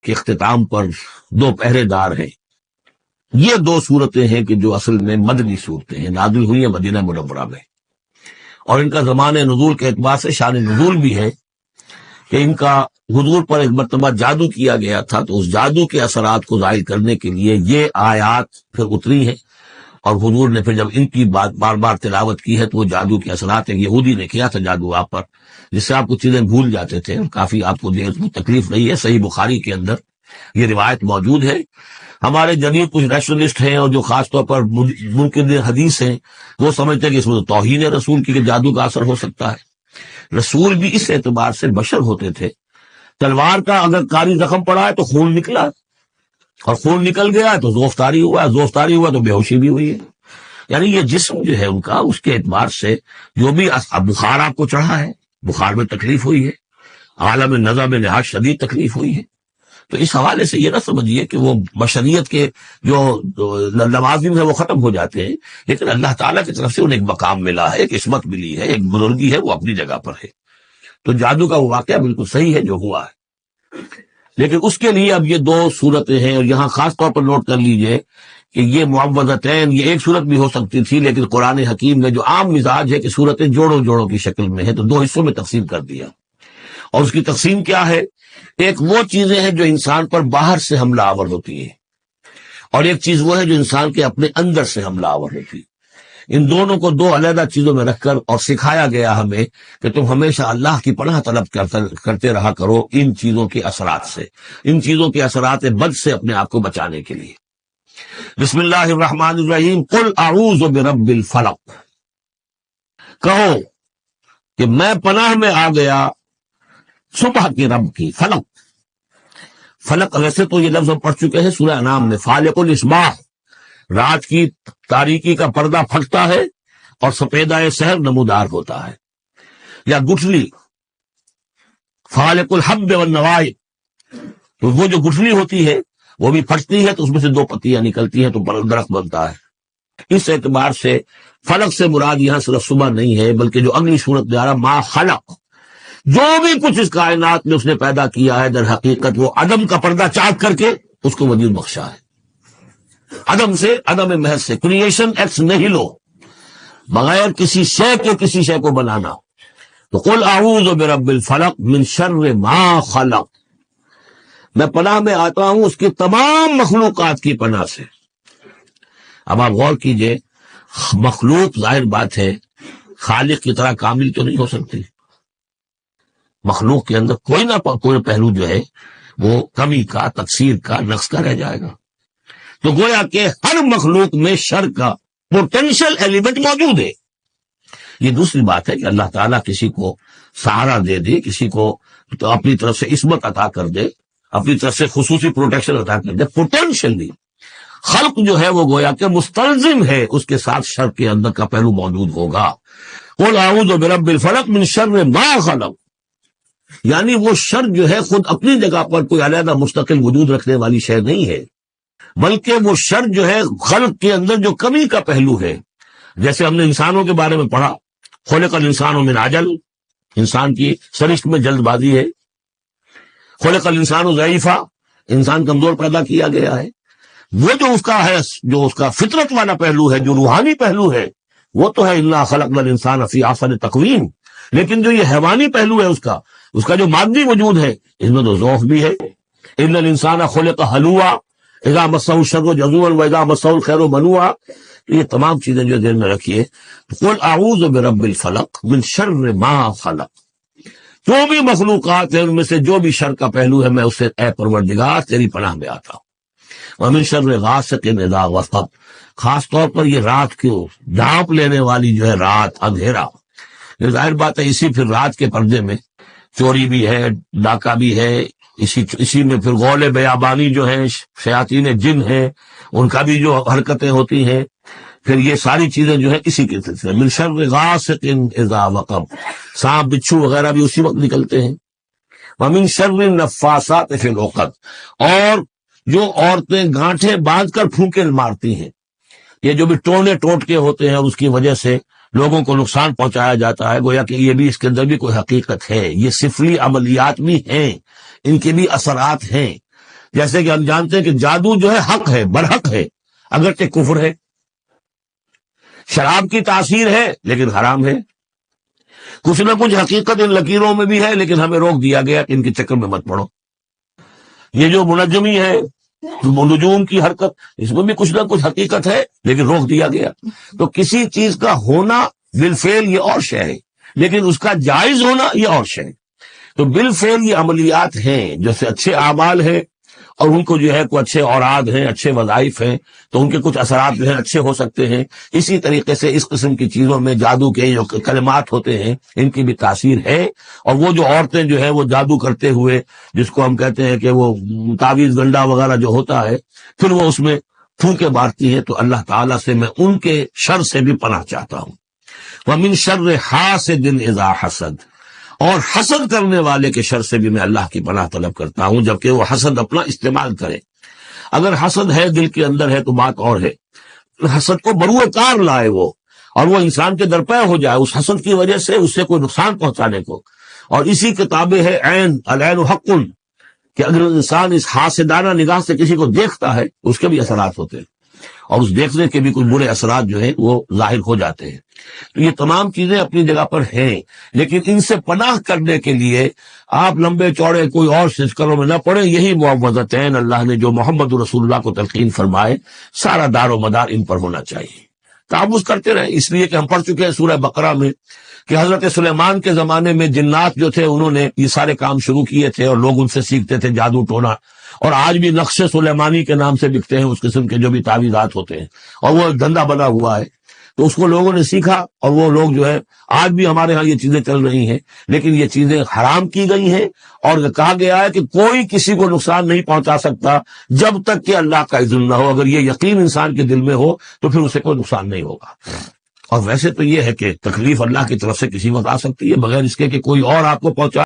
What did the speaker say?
کے اختتام پر 2 پہرے دار ہیں. یہ 2 صورتیں ہیں کہ جو اصل میں مدنی صورتیں ہیں، نازل ہوئی ہیں مدینہ منورہ میں، اور ان کا زمانہ نزول کے اعتبار سے شان نزول بھی ہے کہ ان کا حضور پر ایک مرتبہ جادو کیا گیا تھا، تو اس جادو کے اثرات کو ظاہر کرنے کے لیے یہ آیات پھر اتری ہیں، اور حضور نے پھر جب ان کی بات بار بار تلاوت کی ہے تو وہ جادو کے اثرات ہیں. یہودی نے کیا تھا جادو آپ پر، جس سے آپ کچھ چیزیں بھول جاتے تھے، کافی آپ کو دیر میں تکلیف نہیں ہے. صحیح بخاری کے اندر یہ روایت موجود ہے. ہمارے جدید کچھ ریشنلسٹ ہیں اور جو خاص طور پر منکر حدیث ہیں، وہ سمجھتے ہیں کہ اس میں تو توہین ہے رسول کی کہ جادو کا اثر ہو سکتا ہے. رسول بھی اس اعتبار سے بشر ہوتے تھے. تلوار کا اگر کاری زخم پڑا ہے تو خون نکلا، اور خون نکل گیا تو زوفتاری ہوا، زوفتاری ہوا تو بے ہوشی بھی ہوئی ہے. یعنی یہ جسم جو ہے ان کا، اس کے اعتبار سے جو بھی بخار آپ کو چڑھا ہے، بخار میں تکلیف ہوئی ہے، عالم نزع میں نہایت شدید تکلیف ہوئی ہے. تو اس حوالے سے یہ نہ سمجھیے کہ وہ بشریت کے جو لوازم ہے وہ ختم ہو جاتے ہیں، لیکن اللہ تعالیٰ کی طرف سے انہیں ایک مقام ملا ہے، ایک عصمت ملی ہے، ایک بزرگی ہے، وہ اپنی جگہ پر ہے. تو جادو کا وہ واقعہ بالکل صحیح ہے جو ہوا ہے، لیکن اس کے لیے اب یہ 2 صورتیں ہیں. اور یہاں خاص طور پر نوٹ کر لیجئے کہ یہ معوذتین، یہ ایک صورت بھی ہو سکتی تھی، لیکن قرآن حکیم نے جو عام مزاج ہے کہ صورتیں جوڑوں جوڑوں کی شکل میں ہے، تو 2 حصوں میں تقسیم کر دیا. اور اس کی تقسیم کیا ہے؟ ایک وہ چیزیں ہیں جو انسان پر باہر سے حملہ آور ہوتی ہیں، اور ایک چیز وہ ہے جو انسان کے اپنے اندر سے حملہ آور ہوتی ہے. ان دونوں کو 2 علیحدہ چیزوں میں رکھ کر اور سکھایا گیا ہمیں کہ تم ہمیشہ اللہ کی پناہ طلب کرتے رہا کرو ان چیزوں کے اثرات سے، ان چیزوں کے اثرات بد سے اپنے آپ کو بچانے کے لیے. بسم اللہ الرحمن الرحیم. قل اعوذ برب الفلق، کہو کہ میں پناہ میں آ گیا صبح کے رب کی. فلق، فلق ویسے تو یہ لفظ ہم پڑھ چکے ہیں سورہ انعام میں. فالق الاصباح، رات کی تاریکی کا پردہ پھٹتا ہے اور سپیدہ سحر نمودار ہوتا ہے. یا گٹھلی، فالق الحب والنوائے، تو وہ جو گٹھلی ہوتی ہے وہ بھی پھٹتی ہے تو اس میں سے 2 پتیاں نکلتی ہیں تو درخت بنتا ہے. اس اعتبار سے فلق سے مراد یہاں صرف صبح نہیں ہے، بلکہ جو اگلی صورت میں آ رہا ما خلق، جو بھی کچھ اس کائنات میں اس نے پیدا کیا ہے در حقیقت وہ عدم کا پردہ چاک کر کے اس کو وجود بخشا ہے. عدم سے، عدم محض سے، کریشن ایکس نہیں لو، بغیر کسی شے کے کسی شے کو بنانا. تو قل اعوذ برب الفلق من شر ما خلق، میں پناہ میں آتا ہوں اس کی تمام مخلوقات کی پناہ سے. اب آپ غور کیجئے، مخلوق ظاہر بات ہے خالق کی طرح کامل تو نہیں ہو سکتی. مخلوق کے اندر کوئی نہ کوئی پہلو جو ہے وہ کمی کا، تقصیر کا، نقص کا رہ جائے گا. تو گویا کہ ہر مخلوق میں شر کا پوٹینشل ایلیمنٹ موجود ہے. یہ دوسری بات ہے کہ اللہ تعالیٰ کسی کو سہارا دے دے، کسی کو تو اپنی طرف سے عصمت عطا کر دے، اپنی طرف سے خصوصی پروٹیکشن عطا کر دے. پوٹینشلی خلق جو ہے وہ گویا کہ مستلزم ہے، اس کے ساتھ شر کے اندر کا پہلو موجود ہوگا. قل اعوذ برب الفلق من شر ما خلق، یعنی وہ شر جو ہے خود اپنی جگہ پر کوئی علیحدہ مستقل وجود رکھنے والی شے نہیں ہے، بلکہ وہ شر جو ہے خلق کے اندر جو کمی کا پہلو ہے. جیسے ہم نے انسانوں کے بارے میں پڑھا، خلق الانسان من عجل، انسان کی سرشت میں جلد بازی ہے. خلق الانسان ضعیفا، انسان کمزور پیدا کیا گیا ہے. وہ جو اس کا ہے، جو اس کا فطرت والا پہلو ہے، جو روحانی پہلو ہے، وہ تو ہے انا خلقنا الانسان فی احسن تقویم. لیکن جو یہ حیوانی پہلو ہے اس کا جو مادی وجود ہے، اس میں تو ضعف بھی ہے. ان الانسان خلق ہلوعا اذا مسہ الشر جزوعا واذا مسہ الخیر منوعا. یہ تمام چیزیں جو ذہن میں رکھیے. قل اعوذ برب الفلق من شر ما خلق، جو بھی مخلوقات ہیں ان میں سے جو بھی شر کا پہلو ہے میں اس سے اے پروردگار تیری پناہ میں آتا ہوں. ومن شر غاسق اذا وقب، خاص طور پر یہ رات کو ڈھانپ لینے والی جو ہے رات، اندھیرا. یہ ظاہر بات ہے اسی پھر رات کے پردے میں چوری بھی ہے، ڈاکہ بھی ہے، اسی میں پھر غول بیابانی جو ہیں، شیاطین جن ہیں، ان کا بھی جو حرکتیں ہوتی ہیں. پھر یہ ساری چیزیں جو ہیں اسی کے سلسلے. من شر غاسق اذا وقب، سانپ بچھو وغیرہ بھی اسی وقت نکلتے ہیں. ومن شر النفاثات فی العقد، اور جو عورتیں گانٹھیں باندھ کر پھونکے مارتی ہیں، یہ جو بھی ٹونے ٹوٹکے ہوتے ہیں اور اس کی وجہ سے لوگوں کو نقصان پہنچایا جاتا ہے، گویا کہ یہ بھی اس کے اندر بھی کوئی حقیقت ہے. یہ سفلی عملیات بھی ہیں، ان کے بھی اثرات ہیں. جیسے کہ ہم جانتے ہیں کہ جادو جو ہے حق ہے، برحق ہے، اگرچہ کفر ہے. شراب کی تاثیر ہے لیکن حرام ہے. کچھ نہ کچھ حقیقت ان لکیروں میں بھی ہے، لیکن ہمیں روک دیا گیا کہ ان کے چکر میں مت پڑو. یہ جو منجمی ہے، نجوم کی حرکت، اس میں بھی کچھ نہ کچھ حقیقت ہے لیکن روک دیا گیا. تو کسی چیز کا ہونا بالفعل یہ اور شے ہے، لیکن اس کا جائز ہونا یہ اور شے ہے. تو بالفعل یہ عملیات ہیں جیسے اچھے اعمال ہیں، اور ان کو جو ہے کوئی اچھے اوراد ہیں، اچھے وظائف ہیں، تو ان کے کچھ اثرات جو ہیں اچھے ہو سکتے ہیں. اسی طریقے سے اس قسم کی چیزوں میں جادو کے جو کلمات ہوتے ہیں ان کی بھی تاثیر ہے. اور وہ جو عورتیں جو ہیں وہ جادو کرتے ہوئے، جس کو ہم کہتے ہیں کہ وہ تعویذ گنڈا وغیرہ جو ہوتا ہے، پھر وہ اس میں پھونکے مارتی ہیں، تو اللہ تعالیٰ سے میں ان کے شر سے بھی پناہ چاہتا ہوں. وَمِن شَرِّ حَاسِدٍ إِذَا حَسَدَ، اور حسد کرنے والے کے شر سے بھی میں اللہ کی پناہ طلب کرتا ہوں، جبکہ وہ حسد اپنا استعمال کرے. اگر حسد ہے دل کے اندر ہے تو بات اور ہے. حسد کو بروئے کار لائے وہ، اور وہ انسان کے درپے ہو جائے اس حسد کی وجہ سے اس سے کوئی نقصان پہنچانے کو. اور اسی کتابیں ہے عین، العین حق، کہ اگر انسان اس حاسدانہ نگاہ سے کسی کو دیکھتا ہے اس کے بھی اثرات ہوتے ہیں، اور اس دیکھنے کے بھی کچھ برے اثرات جو ہیں وہ ظاہر ہو جاتے ہیں. تو یہ تمام چیزیں اپنی جگہ پر ہیں، لیکن ان سے پناہ کرنے کے لیے آپ لمبے چوڑے کوئی اور سلسلوں میں نہ پڑیں. یہی معوذتین اللہ نے جو محمد رسول اللہ کو تلقین فرمائے، سارا دار و مدار ان پر ہونا چاہیے. تعوذ کرتے رہیں، اس لیے کہ ہم پڑھ چکے ہیں سورہ بقرہ میں کہ حضرت سلیمان کے زمانے میں جنات جو تھے انہوں نے یہ سارے کام شروع کیے تھے، اور لوگ ان سے سیکھتے تھے جادو ٹونا. اور آج بھی نقش سلیمانی کے نام سے بکتے ہیں اس قسم کے جو بھی تعویذات ہوتے ہیں، اور وہ ایک دھندا بنا ہوا ہے. تو اس کو لوگوں نے سیکھا، اور وہ لوگ جو ہے آج بھی ہمارے ہاں یہ چیزیں چل رہی ہیں، لیکن یہ چیزیں حرام کی گئی ہیں. اور کہا گیا ہے کہ کوئی کسی کو نقصان نہیں پہنچا سکتا جب تک کہ اللہ کا اذن نہ ہو. اگر یہ یقین انسان کے دل میں ہو تو پھر اسے کوئی نقصان نہیں ہوگا. اور ویسے تو یہ ہے کہ تکلیف اللہ کی طرف سے کسی وقت آ سکتی ہے بغیر اس کے کہ کوئی اور آپ کو پہنچا